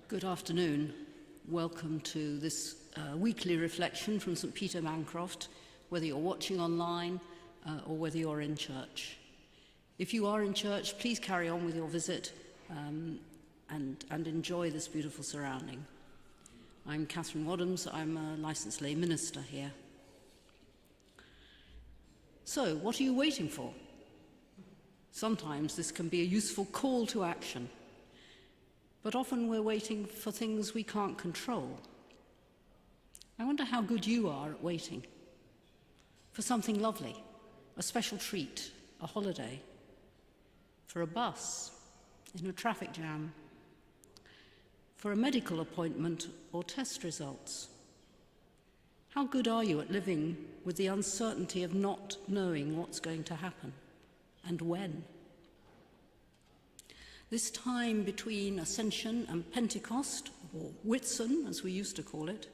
Good afternoon. Welcome to this weekly reflection from St. Peter Mancroft, whether you're watching online or whether you're in church. If you are in church, please carry on with your visit and enjoy this beautiful surrounding. I'm Catherine Waddams. I'm a licensed lay minister here. So, what are you waiting for? Sometimes this can be a useful call to action, but often we're waiting for things we can't control. I wonder how good you are at waiting for something lovely, a special treat, a holiday, for a bus, in a traffic jam, for a medical appointment or test results. How good are you at living with the uncertainty of not knowing what's going to happen and when? This time between Ascension and Pentecost, or Whitsun as we used to call it,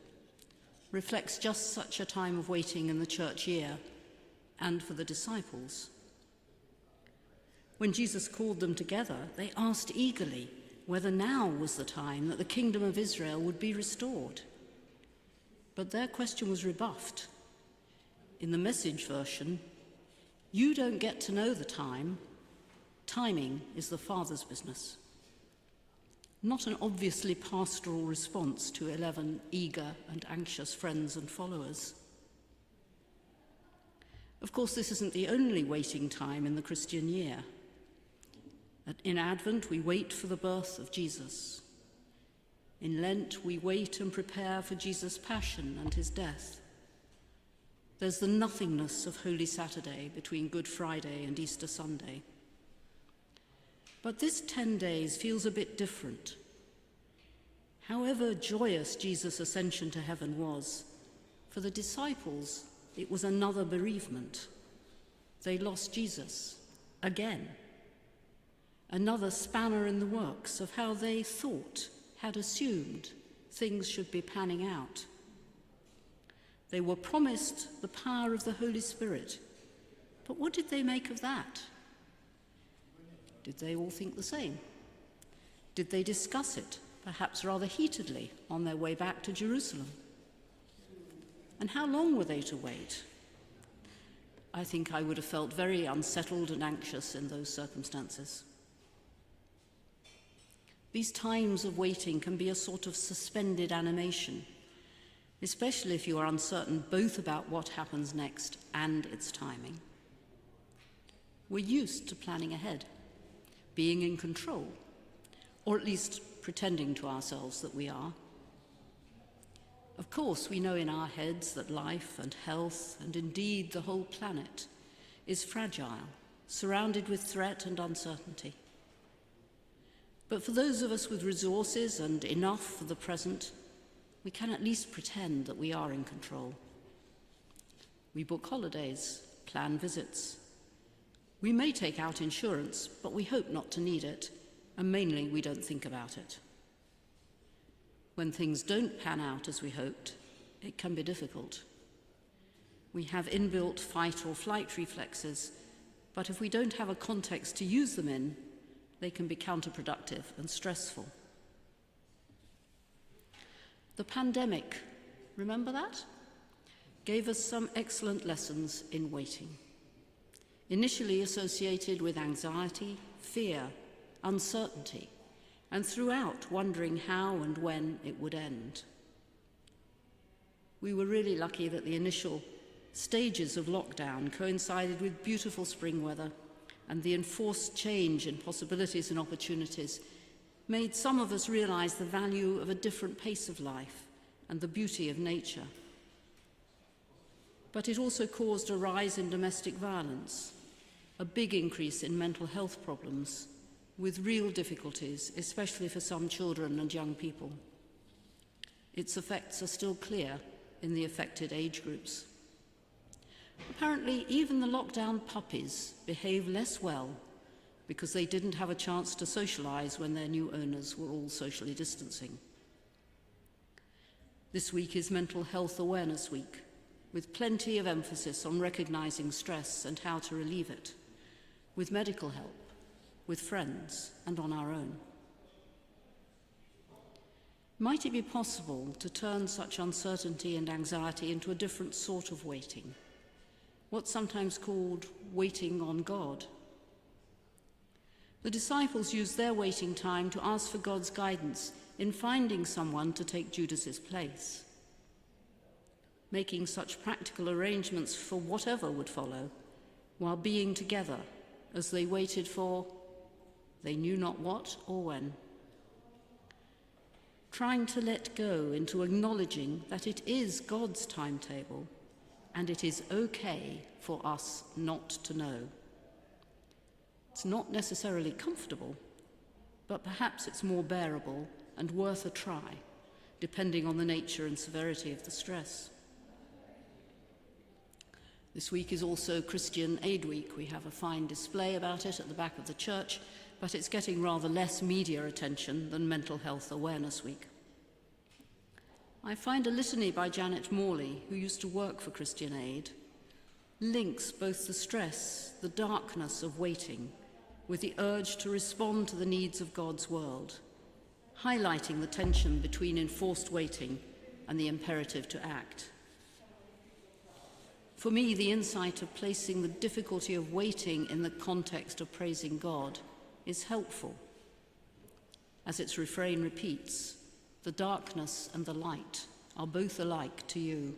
reflects just such a time of waiting in the church year and for the disciples. When Jesus called them together, they asked eagerly whether now was the time that the kingdom of Israel would be restored. But their question was rebuffed. In the Message version, "You don't get to know the time. Timing is the Father's business." Not an obviously pastoral response to 11 eager and anxious friends and followers. Of course, this isn't the only waiting time in the Christian year. In Advent, we wait for the birth of Jesus. In Lent, we wait and prepare for Jesus' passion and his death. There's the nothingness of Holy Saturday between Good Friday and Easter Sunday. But this 10 days feels a bit different. However joyous Jesus' ascension to heaven was, for the disciples, it was another bereavement. They lost Jesus again. Another spanner in the works of how they had assumed things should be panning out. They were promised the power of the Holy Spirit, but what did they make of that? Did they all think the same? Did they discuss it, perhaps rather heatedly, on their way back to Jerusalem? And how long were they to wait? I think I would have felt very unsettled and anxious in those circumstances. These times of waiting can be a sort of suspended animation, especially if you are uncertain both about what happens next and its timing. We're used to planning ahead, being in control, or at least pretending to ourselves that we are. Of course, we know in our heads that life and health, and indeed the whole planet, is fragile, surrounded with threat and uncertainty. But for those of us with resources and enough for the present, we can at least pretend that we are in control. We book holidays, plan visits. We may take out insurance, but we hope not to need it, and mainly we don't think about it. When things don't pan out as we hoped, it can be difficult. We have inbuilt fight or flight reflexes, but if we don't have a context to use them in, they can be counterproductive and stressful. The pandemic, remember that? Gave us some excellent lessons in waiting. Initially associated with anxiety, fear, uncertainty, and throughout wondering how and when it would end. We were really lucky that the initial stages of lockdown coincided with beautiful spring weather, and the enforced change in possibilities and opportunities made some of us realize the value of a different pace of life and the beauty of nature. But it also caused a rise in domestic violence, a big increase in mental health problems, with real difficulties, especially for some children and young people. Its effects are still clear in the affected age groups. Apparently, even the lockdown puppies behave less well because they didn't have a chance to socialize when their new owners were all socially distancing. This week is Mental Health Awareness Week, with plenty of emphasis on recognizing stress and how to relieve it, with medical help, with friends, and on our own. Might it be possible to turn such uncertainty and anxiety into a different sort of waiting? What's sometimes called waiting on God. The disciples used their waiting time to ask for God's guidance in finding someone to take Judas's place, making such practical arrangements for whatever would follow, while being together as they waited for they knew not what or when. Trying to let go into acknowledging that it is God's timetable and it is okay for us not to know. It's not necessarily comfortable, but perhaps it's more bearable and worth a try, depending on the nature and severity of the stress. This week is also Christian Aid Week. We have a fine display about it at the back of the church, but it's getting rather less media attention than Mental Health Awareness Week. I find a litany by Janet Morley, who used to work for Christian Aid, links both the stress, the darkness of waiting, with the urge to respond to the needs of God's world, highlighting the tension between enforced waiting and the imperative to act. For me, the insight of placing the difficulty of waiting in the context of praising God is helpful. As its refrain repeats, the darkness and the light are both alike to you.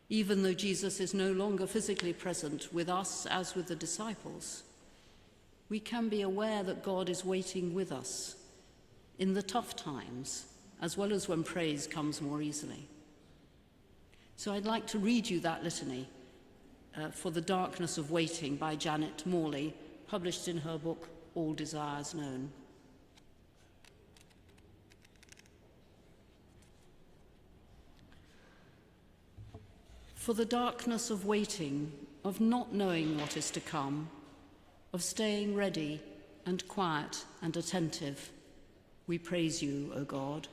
Even though Jesus is no longer physically present with us as with the disciples, we can be aware that God is waiting with us in the tough times, as well as when praise comes more easily. So I'd like to read you that litany for the darkness of waiting by Janet Morley, published in her book, All Desires Known. For the darkness of waiting, of not knowing what is to come, of staying ready and quiet and attentive, we praise you, O God.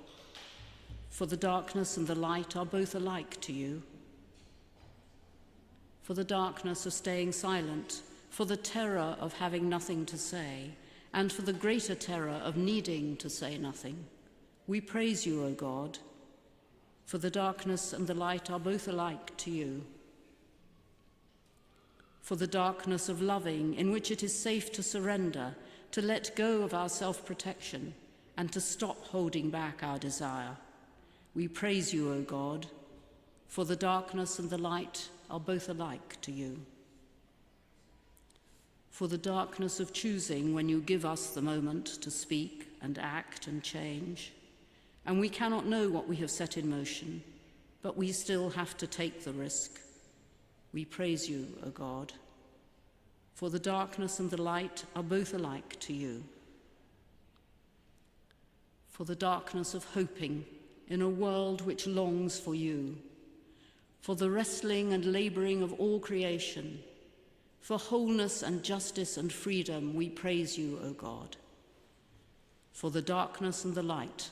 For the darkness and the light are both alike to you. For the darkness of staying silent, for the terror of having nothing to say, and for the greater terror of needing to say nothing, we praise you, O God. For the darkness and the light are both alike to you. For the darkness of loving, in which it is safe to surrender, to let go of our self-protection, and to stop holding back our desire, we praise you, O God. For the darkness and the light are both alike to you. For the darkness of choosing when you give us the moment to speak and act and change, and we cannot know what we have set in motion, but we still have to take the risk. We praise you, O God. For the darkness and the light are both alike to you. For the darkness of hoping in a world which longs for you, for the wrestling and laboring of all creation, for wholeness and justice and freedom, we praise you, O God. For the darkness and the light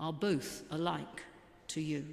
are both alike to you.